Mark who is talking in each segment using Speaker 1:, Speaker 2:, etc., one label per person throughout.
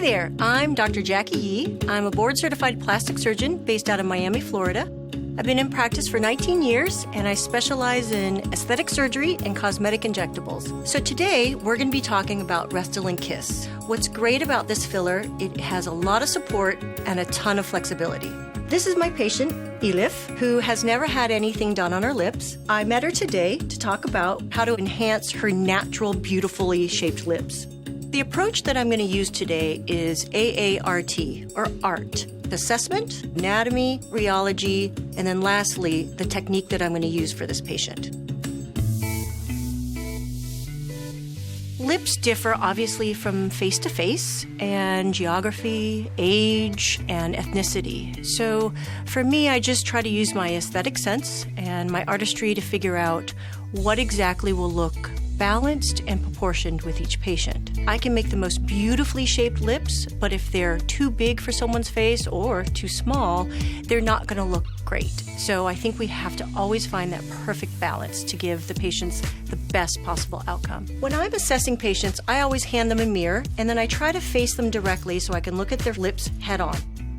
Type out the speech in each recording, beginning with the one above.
Speaker 1: there, I'm Dr. Jackie Yee. I'm a board-certified plastic surgeon based out of Miami, Florida. I've been in practice for 19 years, and I specialize in aesthetic surgery and cosmetic injectables. So today, we're going to be talking about Restylane Kysse. What's great about this filler, it has a lot of support and a ton of flexibility. This is my patient, Elif, who has never had anything done on her lips. I met her today to talk about how to enhance her natural, beautifully shaped lips. The approach that I'm going to use today is AART, or ART. Assessment, anatomy, rheology, and then lastly, the technique that I'm going to use for this patient. Lips differ obviously from face to face and geography, age, and ethnicity. So for me, I just try to use my aesthetic sense and my artistry to figure out what exactly will look balanced and proportioned with each patient. I can make the most beautifully shaped lips, but if they're too big for someone's face or too small, they're not going to look great. So I think we have to always find that perfect balance to give the patients the best possible outcome. When I'm assessing patients, I always hand them a mirror, and then I try to face them directly so I can look at their lips head on.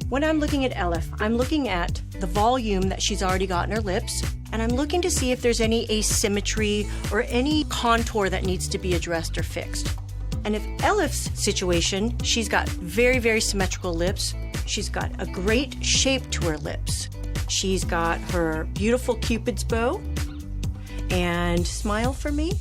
Speaker 1: When I'm looking at Elif, I'm looking at the volume that she's already got in her lips, and I'm looking to see if there's any asymmetry or any contour that needs to be addressed or fixed. And if Elif's situation, she's got very, very symmetrical lips. She's got a great shape to her lips. She's got her beautiful Cupid's bow. And smile for me.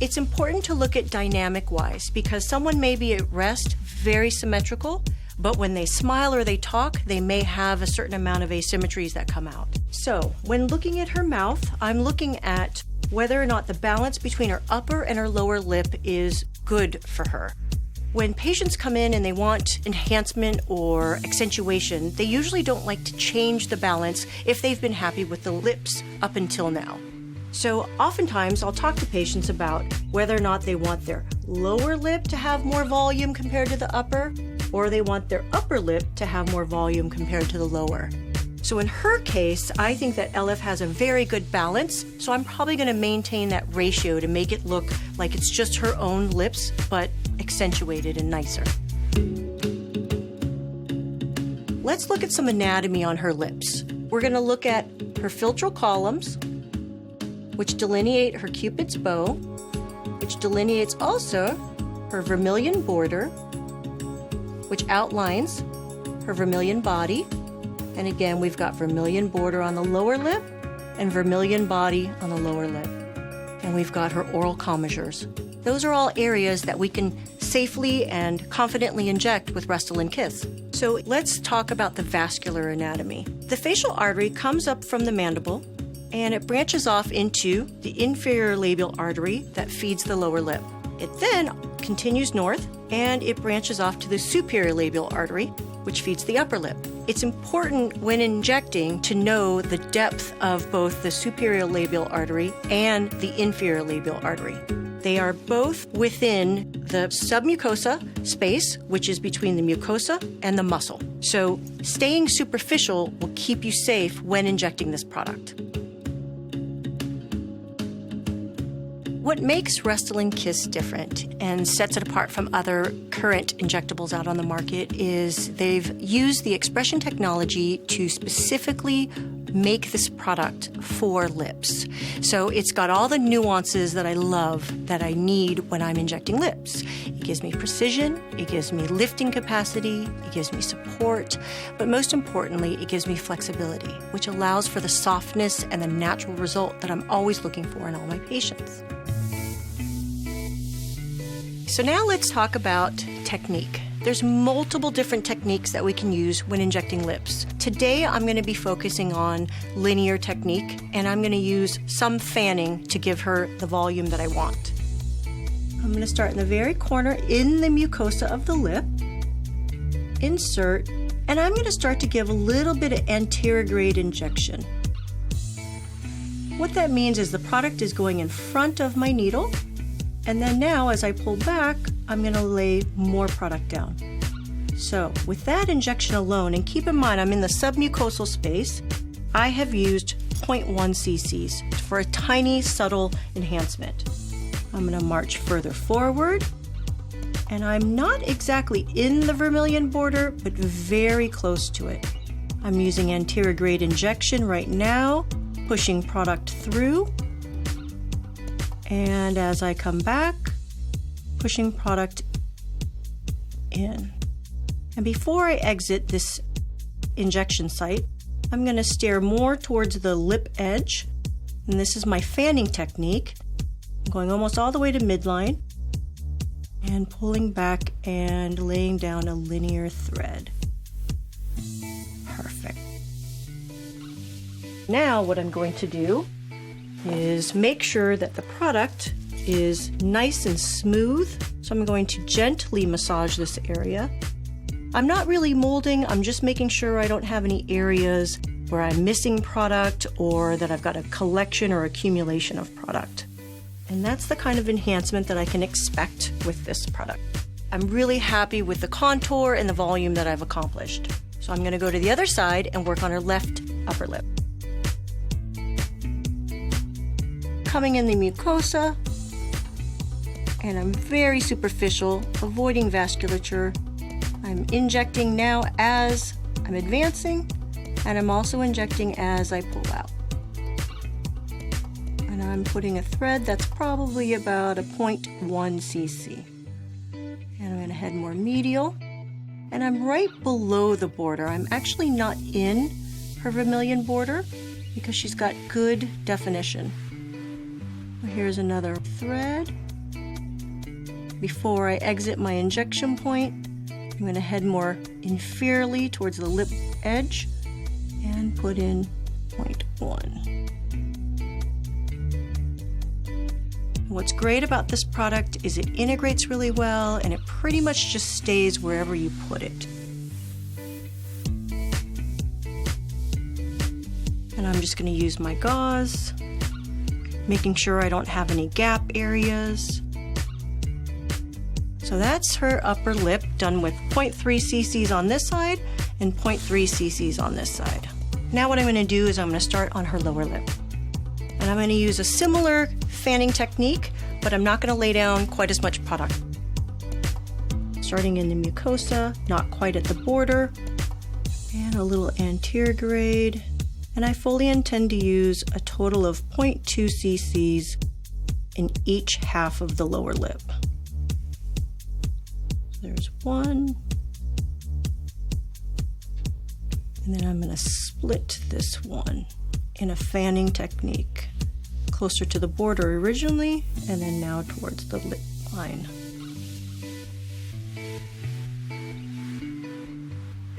Speaker 1: It's important to look at dynamic-wise because someone may be at rest, very symmetrical, but when they smile or they talk, they may have a certain amount of asymmetries that come out. So when looking at her mouth, I'm looking at whether or not the balance between her upper and her lower lip is good for her. When patients come in and they want enhancement or accentuation, they usually don't like to change the balance if they've been happy with the lips up until now. So oftentimes I'll talk to patients about whether or not they want their lower lip to have more volume compared to the upper, or they want their upper lip to have more volume compared to the lower. So in her case, I think that Elif has a very good balance, so I'm probably going to maintain that ratio to make it look like it's just her own lips, but accentuated and nicer. Let's look at some anatomy on her lips. We're going to look at her philtral columns, which delineate her Cupid's bow, which delineates also her vermilion border, which outlines her vermilion body. And again, we've got vermilion border on the lower lip and vermilion body on the lower lip. And we've got her oral commissures. Those are all areas that we can safely and confidently inject with Restylane Kysse. So let's talk about the vascular anatomy. The facial artery comes up from the mandible and it branches off into the inferior labial artery that feeds the lower lip. It then continues north and it branches off to the superior labial artery, which feeds the upper lip. It's important when injecting to know the depth of both the superior labial artery and the inferior labial artery. They are both within the submucosa space, which is between the mucosa and the muscle. So staying superficial will keep you safe when injecting this product. What makes Restylane Kysse different and sets it apart from other current injectables out on the market is they've used the expression technology to specifically make this product for lips. So it's got all the nuances that I love that I need when I'm injecting lips. It gives me precision, it gives me lifting capacity, it gives me support, but most importantly, it gives me flexibility, which allows for the softness and the natural result that I'm always looking for in all my patients. So now let's talk about technique. There's multiple different techniques that we can use when injecting lips. Today, I'm going to be focusing on linear technique, and I'm going to use some fanning to give her the volume that I want. I'm going to start in the very corner in the mucosa of the lip, insert, and I'm going to start to give a little bit of anterograde injection. What that means is the product is going in front of my needle, and then now as I pull back, I'm going to lay more product down. So with that injection alone, and keep in mind I'm in the submucosal space, I have used 0.1 cc's for a tiny subtle enhancement. I'm going to march further forward, And I'm not exactly in the vermilion border, but very close to it. I'm using anterior grade injection right now, pushing product through. And as I come back, pushing product in. And before I exit this injection site, I'm going to stare more towards the lip edge. And this is my fanning technique. I'm going almost all the way to midline and pulling back and laying down a linear thread. Perfect. Now what I'm going to do is make sure that the product is nice and smooth. So I'm going to gently massage this area. I'm not really molding, I'm just making sure I don't have any areas where I'm missing product or that I've got a collection or accumulation of product. And that's the kind of enhancement that I can expect with this product. I'm really happy with the contour and the volume that I've accomplished. So I'm going to go to the other side and work on her left upper lip. Coming in the mucosa, and I'm very superficial, avoiding vasculature. I'm injecting now as I'm advancing, and I'm also injecting as I pull out. And I'm putting a thread that's probably about a 0.1 cc. And I'm going to head more medial, and I'm right below the border. I'm actually not in her vermilion border because she's got good definition. Here's another thread. Before I exit my injection point, I'm going to head more inferiorly towards the lip edge and put in 0.1. What's great about this product is it integrates really well and it pretty much just stays wherever you put it. And I'm just going to use my gauze, making sure I don't have any gap areas. So that's her upper lip done with 0.3 cc's on this side and 0.3 cc's on this side. Now what I'm going to do is I'm going to start on her lower lip. And I'm going to use a similar fanning technique, but I'm not going to lay down quite as much product. Starting in the mucosa, not quite at the border, and a little anterior grade. And I fully intend to use a total of 0.2 cc's in each half of the lower lip. There's one, and then I'm going to split this one in a fanning technique, closer to the border originally, and then now towards the lip line.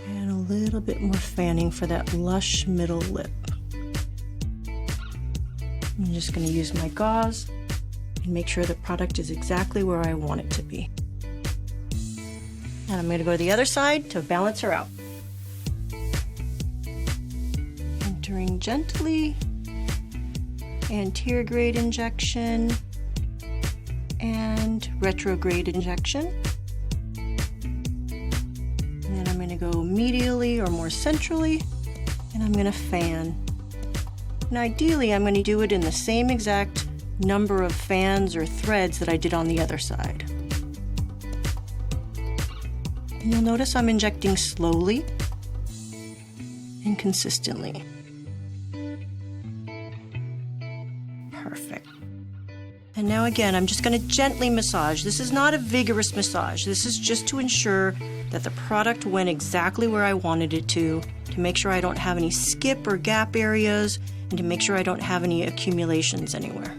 Speaker 1: And a little bit more fanning for that lush middle lip. I'm just going to use my gauze and make sure the product is exactly where I want it to be. And I'm going to go to the other side to balance her out. Entering gently, anterior grade injection, and retrograde injection. And then I'm going to go medially or more centrally, and I'm going to fan. And ideally, I'm going to do it in the same exact number of fans or threads that I did on the other side. And you'll notice I'm injecting slowly and consistently. Perfect. And now again, I'm just going to gently massage. This is not a vigorous massage. This is just to ensure that the product went exactly where I wanted it to make sure I don't have any skip or gap areas, and to make sure I don't have any accumulations anywhere.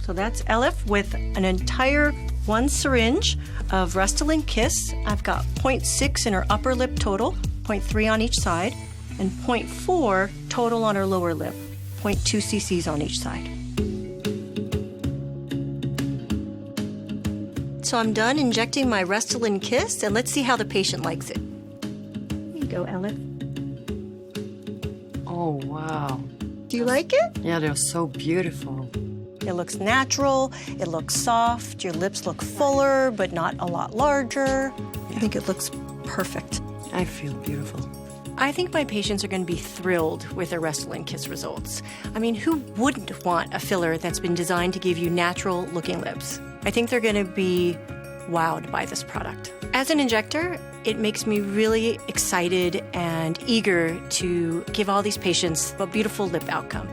Speaker 1: So that's Elif with an entire 1 syringe of Restylane Kysse. I've got 0.6 in her upper lip total, 0.3 on each side, and 0.4 total on her lower lip, 0.2 cc's on each side. So I'm done injecting my Restylane Kysse, and let's see how the patient likes it. Here you go, Elif.
Speaker 2: Oh, wow.
Speaker 1: Do you like it?
Speaker 2: Yeah, they're so beautiful.
Speaker 1: It looks natural, it looks soft, your lips look fuller, but not a lot larger. I think it looks perfect.
Speaker 2: I feel beautiful.
Speaker 1: I think my patients are going to be thrilled with their Restylane Kysse results. I mean, who wouldn't want a filler that's been designed to give you natural-looking lips? I think they're going to be wowed by this product. As an injector, it makes me really excited and eager to give all these patients a beautiful lip outcome.